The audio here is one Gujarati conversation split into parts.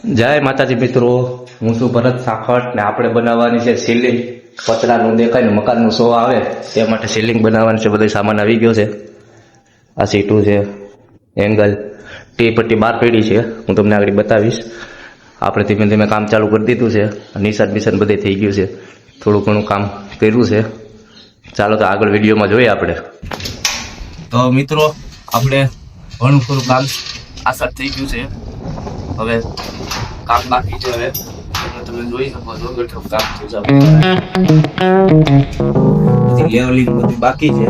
જય માતાજી મિત્રો, હું છું ભરત સાખટ ને આપણે બનાવવાની છે સીલિંગ. પતરાનું દેખાય ને મકાનનું શો આવે તે માટે સીલિંગ બનાવવાની છે. બધો સામાન આવી ગયો છે. આ સીટું છે, એંગલ, ટી પટ્ટી બહાર પડી છે, હું તમને આગળ બતાવીશ. આપણે ધીમે ધીમે કામ ચાલુ કરી દીધું છે. નિશાન બિશાન બધે થઈ ગયું છે, થોડું ઘણું કામ કર્યું છે. ચાલો તો આગળ વિડીયોમાં જોઈએ આપણે. તો મિત્રો આપણે ઘણું ખરું કામ આસાન થઈ ગયું છે. હવે કામ બાકી છે. હવે તમે જોઈ શકો છો કેટલું કામ છે. લેવલિંગ બધું બાકી છે.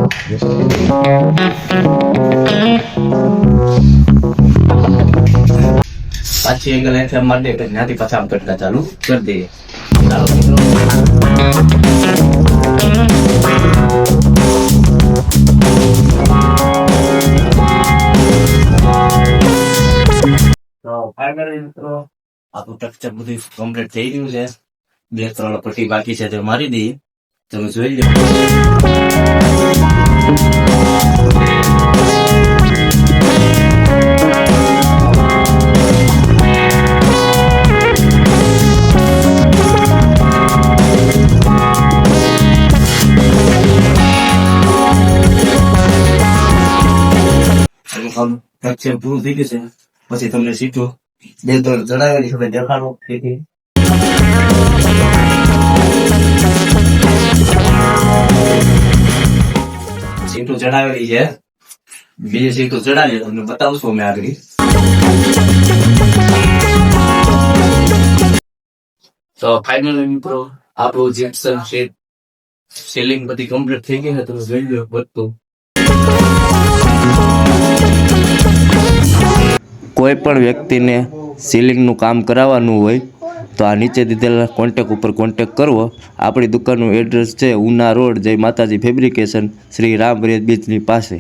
પાછી એંગલ અહીંથી મારી દે, ત્યાંથી પાછા આમ કરતા ચાલુ કરી દઈએ. ચાલો મિત્રો, મિત્રો આપણું ટેક્સચર બધું કમ્પ્લીટ થઈ ગયું છે. 2-3 પટ્ટી બાકી છે, તે મારી દઈએ. તમે જોઈ લો. ટેક્સચર પૂરું થઈ ગયું છે. પછી તમને સીટો 2-3 જણાવેલી છે, દેખાડો. તેથી સીટો ચડાવેલી છે, બીજી સીટો ચડાવી તમને બતાવશું અમે આગળ. તો ફાઇનલી મિત્રો આપણું જીપ્સમ શીટ સીલિંગ બધી કમ્પ્લીટ થઈ ગઈ છે. તમે જોઈ લો બધું. કોઈ પણ વ્યક્તિને સીલિંગનું કામ કરાવવાનું હોય તો આ નીચે દીધેલા કોન્ટેક ઉપર કોન્ટેક કરવો. આપણી દુકાનનું એડ્રેસ છે ઉના રોડ, જય માતાજી ફેબ્રિકેશન, શ્રી રામ બ્રિજ બીચની પાસે.